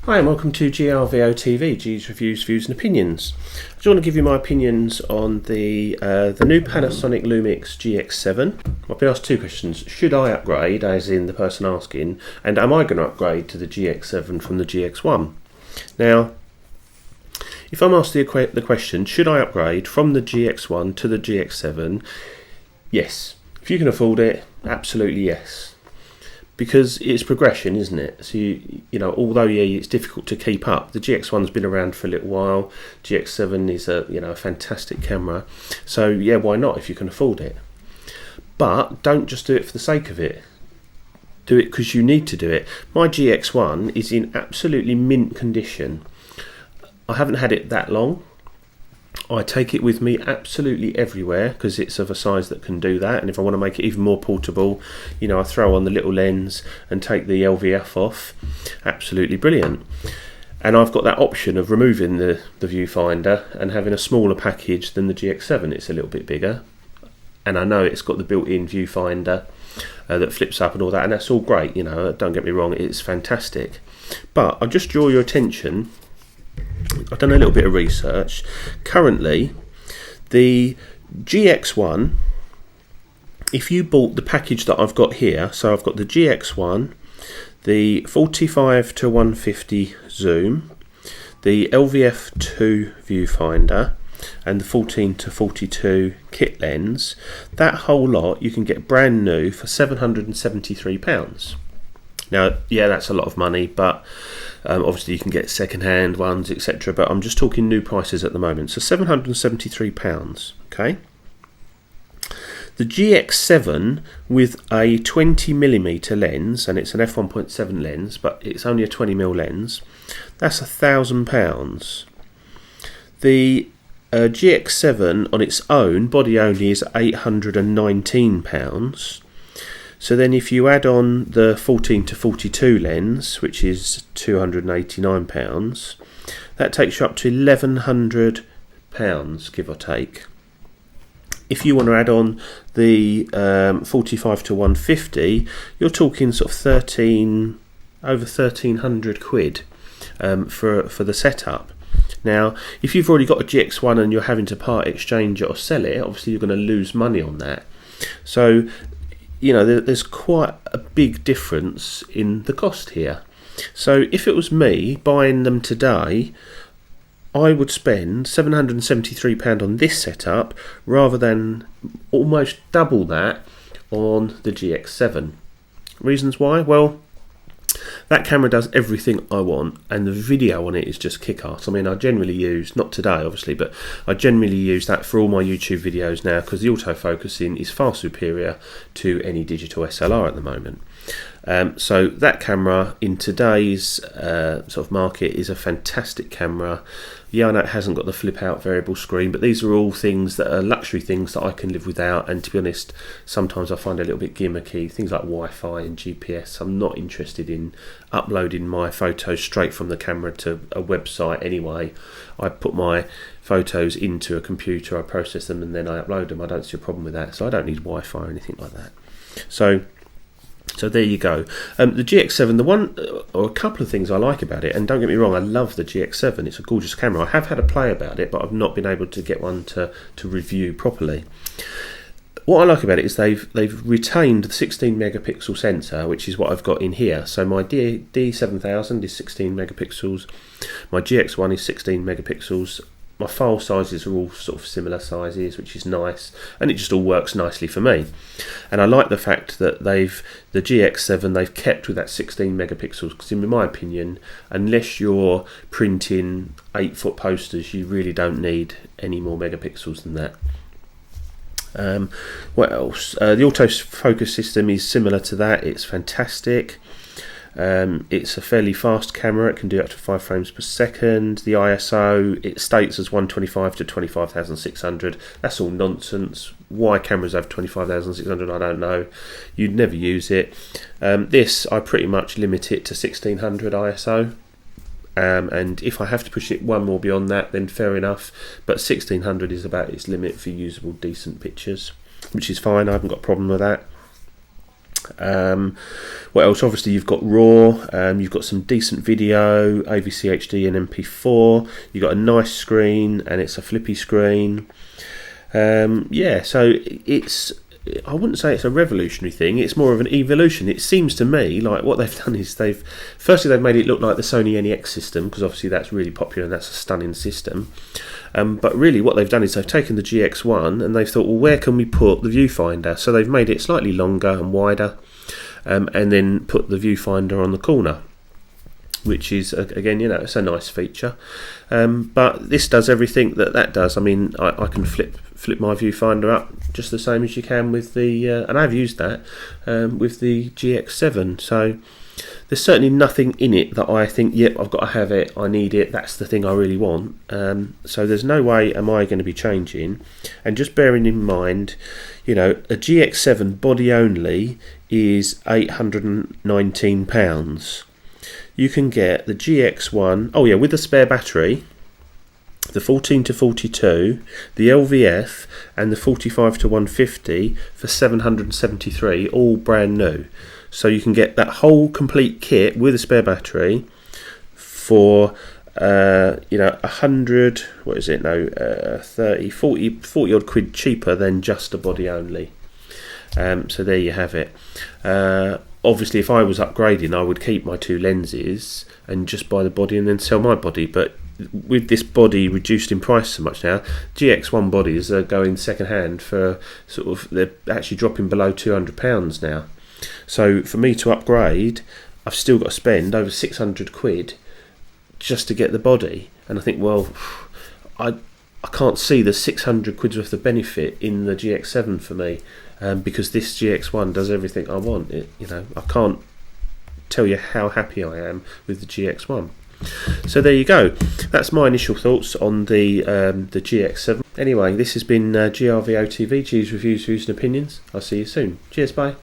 Hi and welcome to GRVOTV, G's Reviews, Views and Opinions. I just want to give you my opinions on the new Panasonic Lumix GX7. I've been asked two questions. Should I upgrade, as in the person asking, and am I going to upgrade to the GX7 from the GX1? Now, if I'm asked the question, should I upgrade from the GX1 to the GX7? Yes. If you can afford it, absolutely yes. Because it's progression, isn't it? So you know, although it's difficult to keep up, the GX1's been around for a little while. GX7 is a fantastic camera. So yeah, why not if you can afford it? But don't just do it for the sake of it. Do it because you need to do it. My GX1 is in absolutely mint condition. I haven't had it that long. I take it with me absolutely everywhere because it's of a size that can do that, and if I want to make it even more portable, I throw on the little lens and take the LVF off. Absolutely brilliant. And I've got that option of removing the viewfinder and having a smaller package than the GX7. It's a little bit bigger, and I know it's got the built-in viewfinder that flips up and all that, and that's all great. Don't get me wrong, it's fantastic. But I'll just draw your attention. I've done a little bit of research. Currently, the GX1, if you bought the package that I've got here, so I've got the GX1, the 45 to 150 zoom, the LVF2 viewfinder, and the 14 to 42 kit lens, that whole lot you can get brand new for £773. Now, yeah, that's a lot of money, but obviously you can get second-hand ones, etc. But I'm just talking new prices at the moment. So £773, okay? The GX7 with a 20mm lens, and it's an f1.7 lens, but it's only a 20mm lens, that's £1,000. The GX7 on its own, body only, is £819. So then if you add on the 14 to 42 lens, which is £289, that takes you up to £1,100, give or take. If you want to add on the 45 to 150, you're talking sort of over 1,300 quid for the setup. Now, if you've already got a GX1 and you're having to part exchange it or sell it, obviously you're going to lose money on that. So there's quite a big difference in the cost here. So if it was me buying them today, I would spend £773 on this setup rather than almost double that on the GX7. Reasons why? Well, that camera does everything I want, and the video on it is just kick-ass. I mean, I generally use, not today obviously, but I generally use that for all my YouTube videos now because the autofocusing is far superior to any digital SLR at the moment. So that camera in today's sort of market is a fantastic camera. Yeah, I know it hasn't got the flip out variable screen, but these are all things that are luxury things that I can live without, and to be honest, sometimes I find it a little bit gimmicky. Things like Wi-Fi and GPS, I'm not interested in uploading my photos straight from the camera to a website anyway. I put my photos into a computer, I process them, and then I upload them. I don't see a problem with that, so I don't need Wi-Fi or anything like that. So there you go. The GX7, the one or a couple of things I like about it, and don't get me wrong, I love the GX7. It's a gorgeous camera. I have had a play about it, but I've not been able to get one to review properly. What I like about it is they've retained the 16 megapixel sensor, which is what I've got in here. So my D7000 is 16 megapixels. My GX1 is 16 megapixels. My file sizes are all sort of similar sizes, which is nice, and it just all works nicely for me. And I like the fact that the GX7 they've kept with that 16 megapixels, because in my opinion, unless you're printing 8-foot posters, you really don't need any more megapixels than that. What else? The autofocus system is similar to that. It's fantastic. It's a fairly fast camera. It can do up to 5 frames per second. The ISO, it states as 125 to 25,600. That's all nonsense. Why cameras have 25,600, I don't know. You'd never use it. This, I pretty much limit it to 1600 ISO. And if I have to push it one more beyond that, then fair enough. But 1600 is about its limit for usable, decent pictures, which is fine. I haven't got a problem with that. What else? Obviously you've got RAW, you've got some decent video, AVC HD and MP4, you've got a nice screen and it's a flippy screen. Yeah, so I wouldn't say it's a revolutionary thing, it's more of an evolution. It seems to me like what they've done is they've made it look like the Sony NEX system, because obviously that's really popular and that's a stunning system. But really what they've done is they've taken the GX1 and they've thought, well, where can we put the viewfinder? So they've made it slightly longer and wider, and then put the viewfinder on the corner, which is, again, you know, it's a nice feature. But this does everything that does. I mean, I can flip my viewfinder up just the same as you can with the, and I've used that with the GX7. So there's certainly nothing in it that I think, yep, I've got to have it, I need it, that's the thing I really want. So there's no way am I going to be changing. And just bearing in mind, you know, a GX7 body only is £819. You can get the GX1, oh yeah, with the spare battery, the 14 to 42, the LVF and the 45 to 150 for 773, all brand new. So you can get that whole complete kit with a spare battery for you know, 100, what is it now, 30, 40 odd quid cheaper than just a body only. So there you have it. Obviously if I was upgrading, I would keep my two lenses and just buy the body and then sell my body, but with this body reduced in price so much now, GX1 bodies are going second hand for sort of, they're actually dropping below £200 now. So for me to upgrade, I've still got to spend over 600 quid just to get the body, and I think, well, I can't see the 600 quid's worth of benefit in the GX7 for me, because this GX1 does everything I want. You know, I can't tell you how happy I am with the GX1. So there you go. That's my initial thoughts on the GX7. Anyway, this has been GRVOTV, G's Reviews, Views and Opinions. I'll see you soon. Cheers, bye.